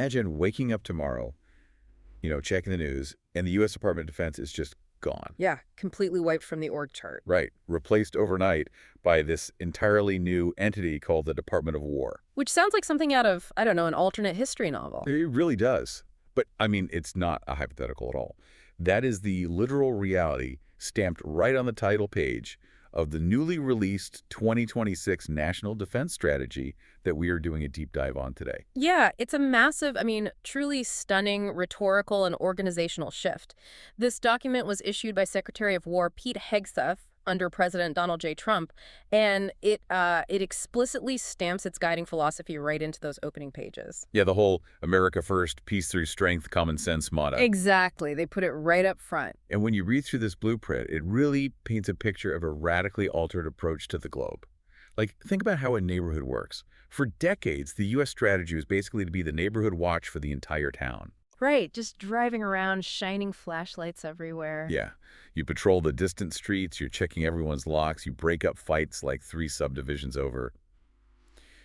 imagine waking up tomorrow, checking the news, and the U.S. Department of Defense is just gone. Yeah, completely wiped from the org chart. Right. Replaced overnight by this entirely new entity called the Department of War. Which sounds like something out of, I don't know, an alternate history novel. It really does. But, I mean, it's not a hypothetical at all. That is the literal reality stamped right on the title page of the newly released 2026 National Defense Strategy that we are doing a deep dive on today. Yeah, it's a massive, truly stunning rhetorical and organizational shift. This document was issued by Secretary of War Pete Hegseth under President Donald J. Trump, and it explicitly stamps its guiding philosophy right into those opening pages. Yeah, the whole America first, peace through strength, common sense motto. Exactly. They put it right up front. And when you read through this blueprint, it really paints a picture of a radically altered approach to the globe. Like, think about how a neighborhood works. For decades, the U.S. strategy was basically to be the neighborhood watch for the entire town. Right, just driving around, shining flashlights everywhere. Yeah. You patrol the distant streets, you're checking everyone's locks, you break up fights like 3 subdivisions over.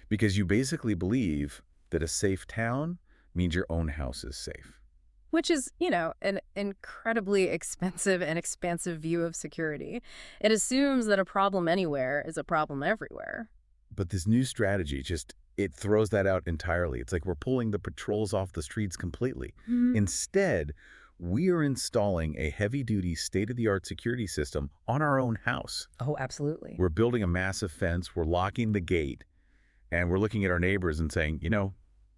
Because you basically believe that a safe town means your own house is safe. Which is, an incredibly expensive and expansive view of security. It assumes that a problem anywhere is a problem everywhere. But this new strategy it throws that out entirely. It's like we're pulling the patrols off the streets completely. Instead, we are installing a heavy-duty, state-of-the-art security system on our own house. Oh, absolutely. We're building a massive fence, we're locking the gate, and we're looking at our neighbors and saying,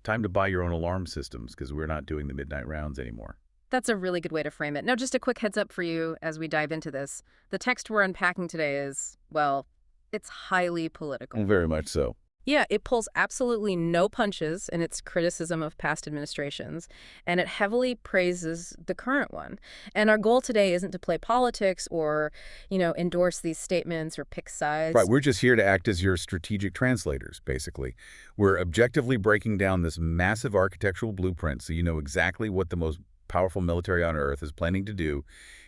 time to buy your own alarm systems because we're not doing the midnight rounds anymore. That's a really good way to frame it. Now, just a quick heads up for you as we dive into this. The text we're unpacking today is, well, it's highly political. Very much so. Yeah, it pulls absolutely no punches in its criticism of past administrations, and it heavily praises the current one. And our goal today isn't to play politics or, endorse these statements or pick sides. Right, we're just here to act as your strategic translators, basically. We're objectively breaking down this massive architectural blueprint so you know exactly what the most powerful military on Earth is planning to do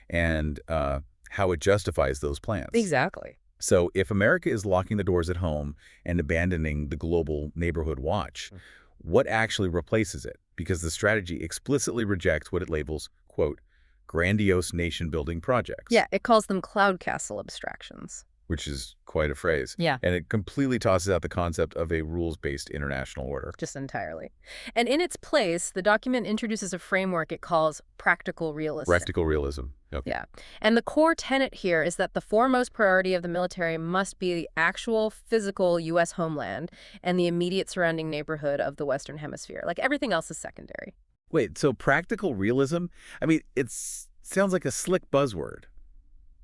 and how it justifies those plans. Exactly. So if America is locking the doors at home and abandoning the global neighborhood watch, what actually replaces it? Because the strategy explicitly rejects what it labels, quote, grandiose nation-building projects. Yeah, it calls them cloud castle abstractions. Which is quite a phrase. Yeah. And it completely tosses out the concept of a rules-based international order. Just entirely. And in its place, the document introduces a framework it calls practical realism. Practical realism. Okay. Yeah. And the core tenet here is that the foremost priority of the military must be the actual physical U.S. homeland and the immediate surrounding neighborhood of the Western Hemisphere. Like, everything else is secondary. Wait, so practical realism? I mean, it sounds like a slick buzzword.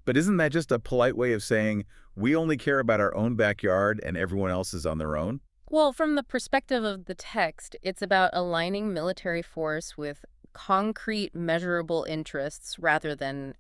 But isn't that just a polite way of saying we only care about our own backyard and everyone else is on their own? Well, from the perspective of the text, it's about aligning military force with concrete, measurable interests rather than,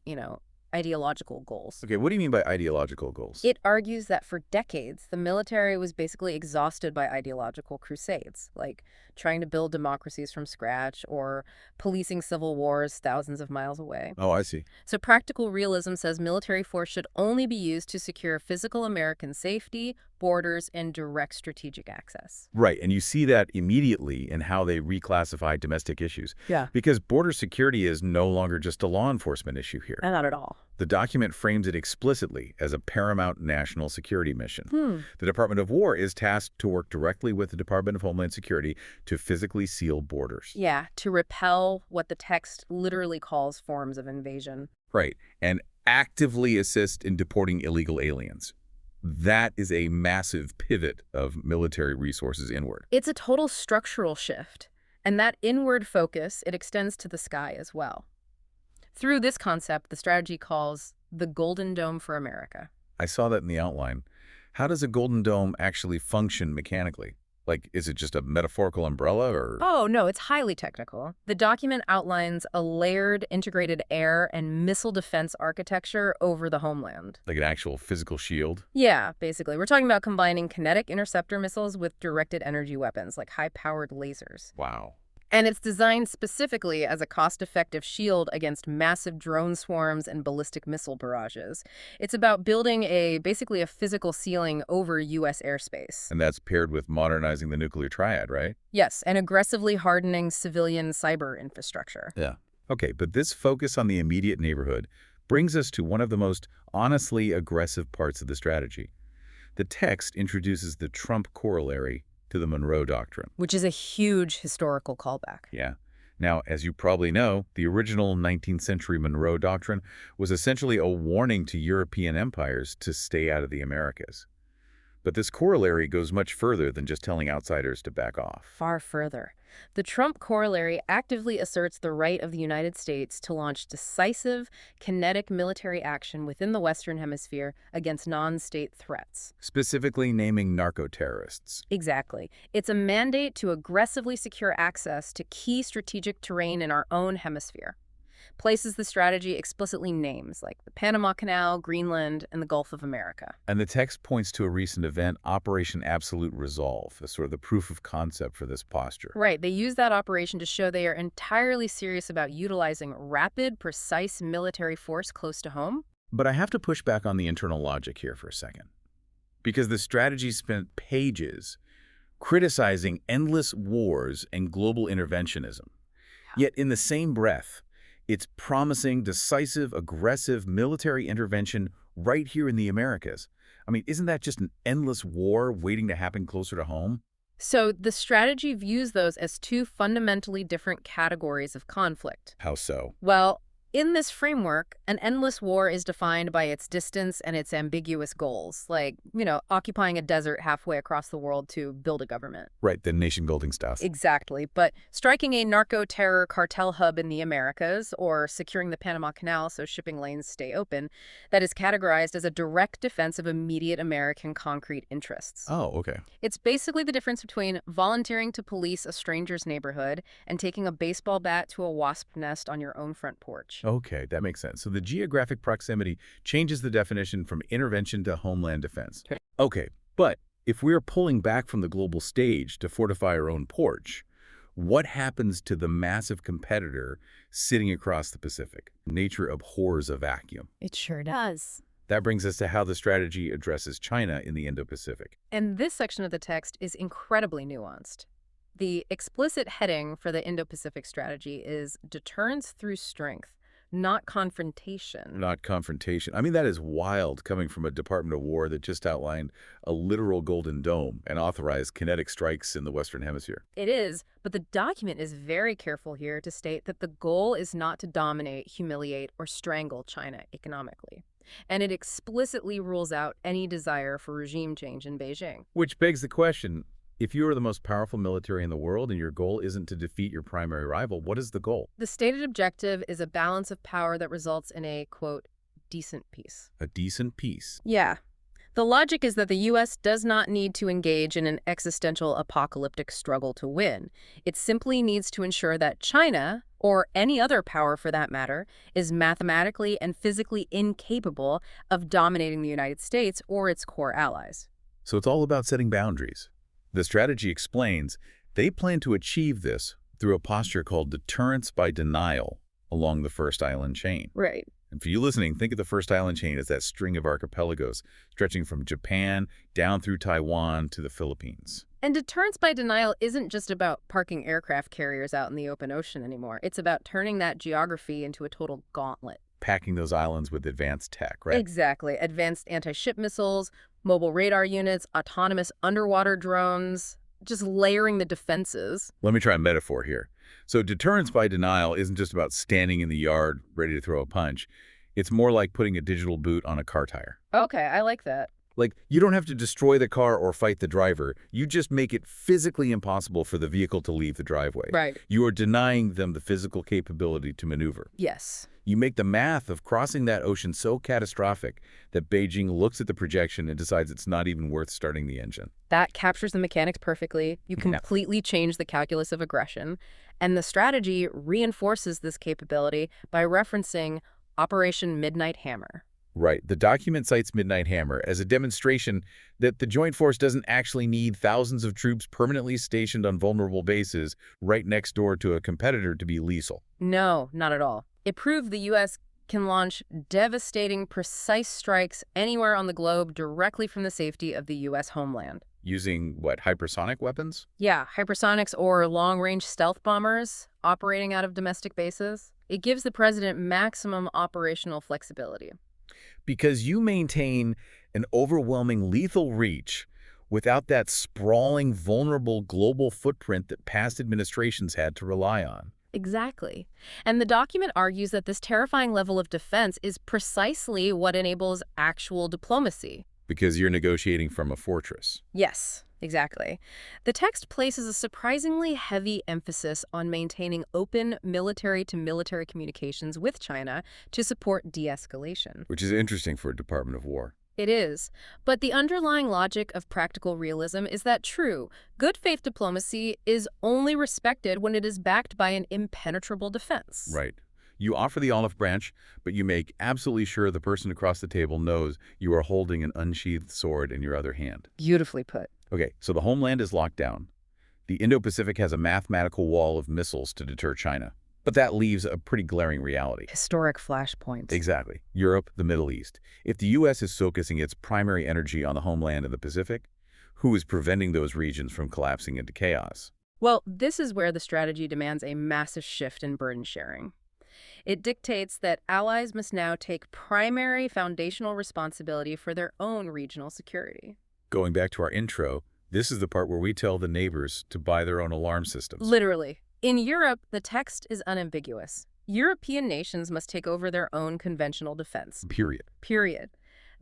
ideological goals. Okay, what do you mean by ideological goals? It argues that for decades, the military was basically exhausted by ideological crusades, like trying to build democracies from scratch or policing civil wars thousands of miles away. Oh, I see. So practical realism says military force should only be used to secure physical American safety, borders, and direct strategic access. Right, and you see that immediately in how they reclassify domestic issues. Yeah. Because border security is no longer just a law enforcement issue here. Not at all. The document frames it explicitly as a paramount national security mission. The Department of War is tasked to work directly with the Department of Homeland Security to physically seal borders. Yeah, to repel what the text literally calls forms of invasion. Right, and actively assist in deporting illegal aliens. That is a massive pivot of military resources inward. It's a total structural shift, and that inward focus, it extends to the sky as well. Through this concept, the strategy calls the Golden Dome for America. I saw that in the outline. How does a Golden Dome actually function mechanically? Like, is it just a metaphorical umbrella or? Oh, no, it's highly technical. The document outlines a layered, integrated air and missile defense architecture over the homeland. Like an actual physical shield? Yeah, basically. We're talking about combining kinetic interceptor missiles with directed energy weapons, like high-powered lasers. Wow. And it's designed specifically as a cost-effective shield against massive drone swarms and ballistic missile barrages. It's about building basically a physical ceiling over U.S. airspace. And that's paired with modernizing the nuclear triad, right? Yes, and aggressively hardening civilian cyber infrastructure. Yeah. Okay, but this focus on the immediate neighborhood brings us to one of the most honestly aggressive parts of the strategy. The text introduces the Trump corollary to the Monroe Doctrine. Which is a huge historical callback. Yeah. Now, as you probably know, the original 19th century Monroe Doctrine was essentially a warning to European empires to stay out of the Americas. But this corollary goes much further than just telling outsiders to back off. Far further. The Trump corollary actively asserts the right of the United States to launch decisive, kinetic military action within the Western Hemisphere against non-state threats. Specifically naming narco-terrorists. Exactly. It's a mandate to aggressively secure access to key strategic terrain in our own hemisphere. Places the strategy explicitly names, like the Panama Canal, Greenland, and the Gulf of America. And the text points to a recent event, Operation Absolute Resolve, as sort of the proof of concept for this posture. Right. They use that operation to show they are entirely serious about utilizing rapid, precise military force close to home. But I have to push back on the internal logic here for a second. Because the strategy spent pages criticizing endless wars and global interventionism. Yet in the same breath, it's promising decisive, aggressive military intervention right here in the Americas. I mean, isn't that just an endless war waiting to happen closer to home? So the strategy views those as two fundamentally different categories of conflict. How so? Well, in this framework, an endless war is defined by its distance and its ambiguous goals, like, occupying a desert halfway across the world to build a government. Right, the nation-building stuff. Exactly. But striking a narco-terror cartel hub in the Americas or securing the Panama Canal so shipping lanes stay open, that is categorized as a direct defense of immediate American concrete interests. Oh, okay. It's basically the difference between volunteering to police a stranger's neighborhood and taking a baseball bat to a wasp nest on your own front porch. Okay, that makes sense. So the geographic proximity changes the definition from intervention to homeland defense. Okay, but if we're pulling back from the global stage to fortify our own porch, what happens to the massive competitor sitting across the Pacific? Nature abhors a vacuum. It sure does. That brings us to how the strategy addresses China in the Indo-Pacific. And this section of the text is incredibly nuanced. The explicit heading for the Indo-Pacific strategy is deterrence through strength, not confrontation. Not confrontation. I mean, that is wild coming from a Department of War that just outlined a literal golden dome and authorized kinetic strikes in the Western Hemisphere. It is, but the document is very careful here to state that the goal is not to dominate, humiliate, or strangle China economically. And it explicitly rules out any desire for regime change in Beijing. Which begs the question, if you are the most powerful military in the world and your goal isn't to defeat your primary rival, what is the goal? The stated objective is a balance of power that results in a, quote, decent peace. A decent peace. Yeah. The logic is that the U.S. does not need to engage in an existential apocalyptic struggle to win. It simply needs to ensure that China, or any other power for that matter, is mathematically and physically incapable of dominating the United States or its core allies. So it's all about setting boundaries. The strategy explains they plan to achieve this through a posture called deterrence by denial along the First Island chain. Right. And for you listening, think of the First Island chain as that string of archipelagos stretching from Japan down through Taiwan to the Philippines. And deterrence by denial isn't just about parking aircraft carriers out in the open ocean anymore. It's about turning that geography into a total gauntlet. Packing those islands with advanced tech, right? Exactly. Advanced anti-ship missiles, mobile radar units, autonomous underwater drones, just layering the defenses. Let me try a metaphor here. So deterrence by denial isn't just about standing in the yard ready to throw a punch. It's more like putting a digital boot on a car tire. Okay, I like that. Like, you don't have to destroy the car or fight the driver. You just make it physically impossible for the vehicle to leave the driveway. Right. You are denying them the physical capability to maneuver. Yes. You make the math of crossing that ocean so catastrophic that Beijing looks at the projection and decides it's not even worth starting the engine. That captures the mechanics perfectly. You completely change the calculus of aggression. And the strategy reinforces this capability by referencing Operation Midnight Hammer. Right. The document cites Midnight Hammer as a demonstration that the Joint Force doesn't actually need thousands of troops permanently stationed on vulnerable bases right next door to a competitor to be lethal. No, not at all. It proved the U.S. can launch devastating, precise strikes anywhere on the globe directly from the safety of the U.S. homeland. Using, what, hypersonic weapons? Yeah, hypersonics or long-range stealth bombers operating out of domestic bases. It gives the president maximum operational flexibility. Because you maintain an overwhelming lethal reach without that sprawling, vulnerable global footprint that past administrations had to rely on. Exactly. And the document argues that this terrifying level of defense is precisely what enables actual diplomacy. Because you're negotiating from a fortress. Yes, exactly. The text places a surprisingly heavy emphasis on maintaining open military-to-military communications with China to support de-escalation. Which is interesting for a Department of War. It is. But the underlying logic of practical realism is that true, good faith diplomacy is only respected when it is backed by an impenetrable defense. Right. You offer the olive branch, but you make absolutely sure the person across the table knows you are holding an unsheathed sword in your other hand. Beautifully put. Okay, so the homeland is locked down. The Indo-Pacific has a mathematical wall of missiles to deter China. But that leaves a pretty glaring reality. Historic flashpoints. Exactly. Europe, the Middle East. If the U.S. is focusing its primary energy on the homeland of the Pacific, who is preventing those regions from collapsing into chaos? Well, this is where the strategy demands a massive shift in burden sharing. It dictates that allies must now take primary foundational responsibility for their own regional security. Going back to our intro, this is the part where we tell the neighbors to buy their own alarm systems. Literally. In Europe, the text is unambiguous. European nations must take over their own conventional defense. Period. Period.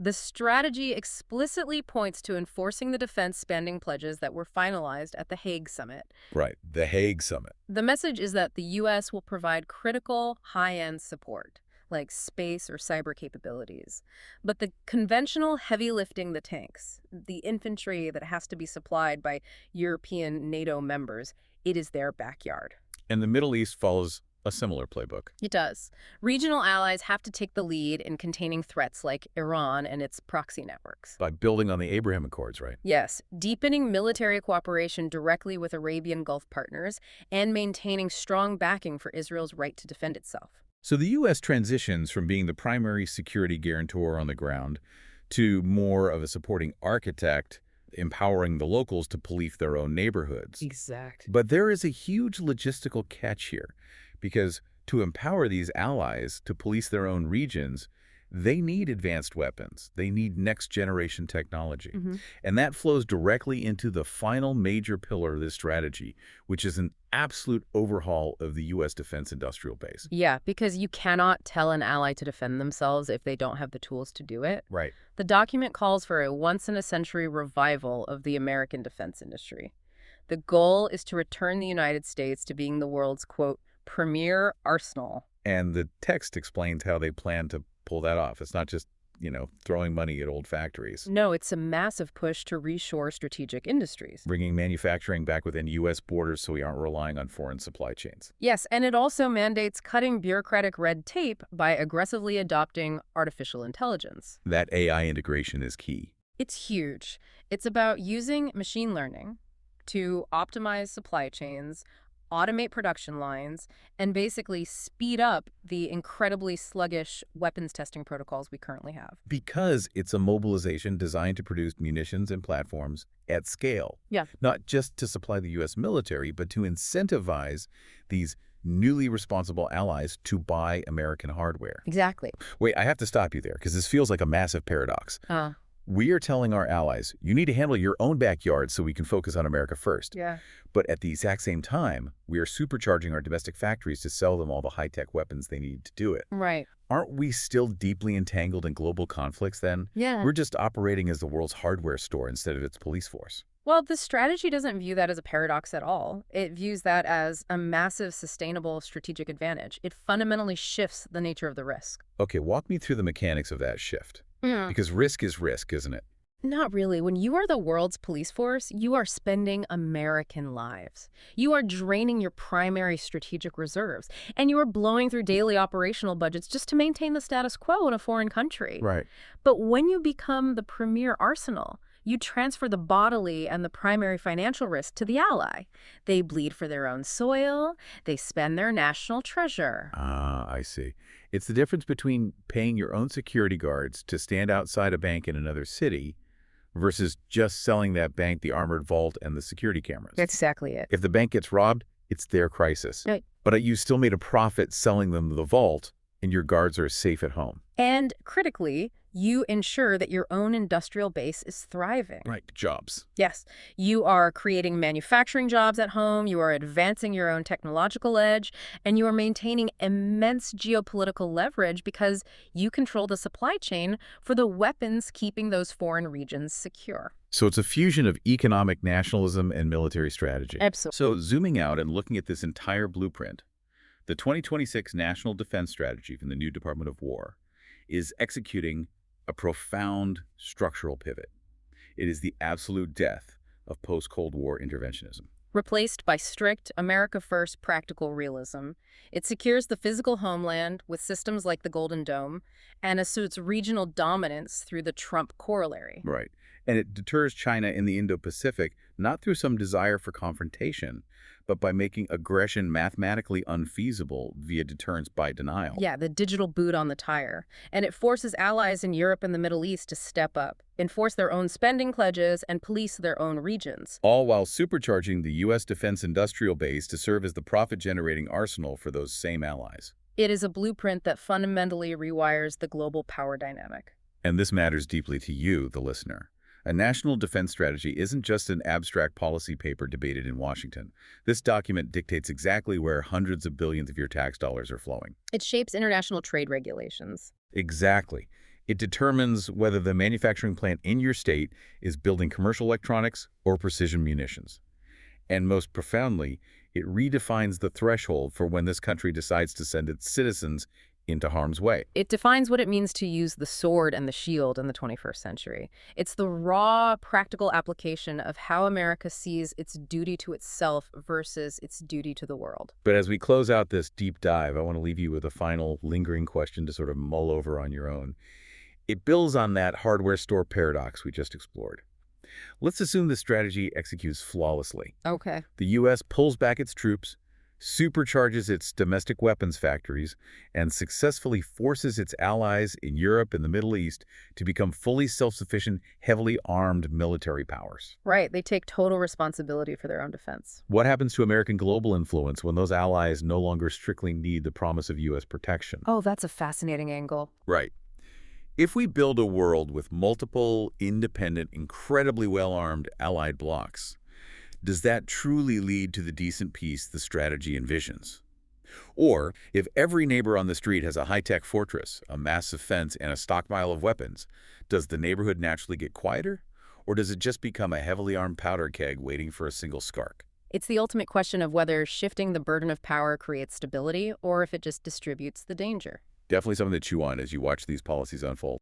The strategy explicitly points to enforcing the defense spending pledges that were finalized at the Hague Summit. Right, the Hague Summit. The message is that the U.S. will provide critical, high-end support, like space or cyber capabilities. But the conventional heavy lifting, the tanks, the infantry that has to be supplied by European NATO members, it is their backyard. And the Middle East follows a similar playbook. It does. Regional allies have to take the lead in containing threats like Iran and its proxy networks. By building on the Abraham Accords, right? Yes, deepening military cooperation directly with Arabian Gulf partners and maintaining strong backing for Israel's right to defend itself. So the U.S. transitions from being the primary security guarantor on the ground to more of a supporting architect, empowering the locals to police their own neighborhoods. Exactly. But there is a huge logistical catch here, because to empower these allies to police their own regions, they need advanced weapons. They need next-generation technology. And that flows directly into the final major pillar of this strategy, which is an absolute overhaul of the U.S. defense industrial base. Yeah, because you cannot tell an ally to defend themselves if they don't have the tools to do it. Right. The document calls for a once-in-a-century revival of the American defense industry. The goal is to return the United States to being the world's, quote, premier arsenal. And the text explains how they plan to pull that off. It's not just, throwing money at old factories. No, it's a massive push to reshore strategic industries. Bringing manufacturing back within U.S. borders so we aren't relying on foreign supply chains. Yes, and it also mandates cutting bureaucratic red tape by aggressively adopting artificial intelligence. That AI integration is key. It's huge. It's about using machine learning to optimize supply chains, automate production lines, and basically speed up the incredibly sluggish weapons testing protocols we currently have. Because it's a mobilization designed to produce munitions and platforms at scale. Yeah. Not just to supply the U.S. military, but to incentivize these newly responsible allies to buy American hardware. Exactly. Wait, I have to stop you there, because this feels like a massive paradox. We are telling our allies, you need to handle your own backyard so we can focus on America first. Yeah. But at the exact same time, we are supercharging our domestic factories to sell them all the high-tech weapons they need to do it. Right. Aren't we still deeply entangled in global conflicts then? Yeah. We're just operating as the world's hardware store instead of its police force. Well, the strategy doesn't view that as a paradox at all. It views that as a massive, sustainable strategic advantage. It fundamentally shifts the nature of the risk. Okay, walk me through the mechanics of that shift. Because risk is risk, isn't it? Not really. When you are the world's police force, you are spending American lives. You are draining your primary strategic reserves, and you are blowing through daily operational budgets just to maintain the status quo in a foreign country. Right. But when you become the premier arsenal, you transfer the bodily and the primary financial risk to the ally. They bleed for their own soil, they spend their national treasure. Ah, I see. It's the difference between paying your own security guards to stand outside a bank in another city versus just selling that bank the armored vault and the security cameras. That's exactly it. If the bank gets robbed, it's their crisis. Right. But you still made a profit selling them the vault, and your guards are safe at home. And critically, you ensure that your own industrial base is thriving. Right. Jobs. Yes, you are creating manufacturing jobs at home, you are advancing your own technological edge, and you are maintaining immense geopolitical leverage because you control the supply chain for the weapons keeping those foreign regions secure. So it's a fusion of economic nationalism and military strategy. Absolutely. So zooming out and looking at this entire blueprint, the 2026 National Defense Strategy from the new Department of War is executing a profound structural pivot. It is the absolute death of post-Cold War interventionism. Replaced by strict America First practical realism, it secures the physical homeland with systems like the Golden Dome and asserts regional dominance through the Trump corollary. Right. And it deters China in the Indo-Pacific not through some desire for confrontation, but by making aggression mathematically unfeasible via deterrence by denial. Yeah, the digital boot on the tire. And it forces allies in Europe and the Middle East to step up, enforce their own spending pledges, and police their own regions. All while supercharging the U.S. defense industrial base to serve as the profit-generating arsenal for those same allies. It is a blueprint that fundamentally rewires the global power dynamic. And this matters deeply to you, the listener. A national defense strategy isn't just an abstract policy paper debated in Washington. This document dictates exactly where hundreds of billions of your tax dollars are flowing. It shapes international trade regulations. Exactly. It determines whether the manufacturing plant in your state is building commercial electronics or precision munitions. And most profoundly, it redefines the threshold for when this country decides to send its citizens into harm's way. It defines what it means to use the sword and the shield in the 21st century. It's the raw, practical application of how America sees its duty to itself versus its duty to the world. But as we close out this deep dive, I want to leave you with a final lingering question to sort of mull over on your own. It builds on that hardware store paradox we just explored. Let's assume the strategy executes flawlessly. Okay. The U.S. pulls back its troops, supercharges its domestic weapons factories, and successfully forces its allies in Europe and the Middle East to become fully self-sufficient, heavily armed military powers. Right. They take total responsibility for their own defense. What happens to American global influence when those allies no longer strictly need the promise of U.S. protection? Oh, that's a fascinating angle. Right. If we build a world with multiple, independent, incredibly well-armed allied blocs, does that truly lead to the decent peace the strategy envisions? Or, if every neighbor on the street has a high-tech fortress, a massive fence, and a stockpile of weapons, does the neighborhood naturally get quieter? Or does it just become a heavily armed powder keg waiting for a single skark? It's the ultimate question of whether shifting the burden of power creates stability or if it just distributes the danger. Definitely something to chew on as you watch these policies unfold.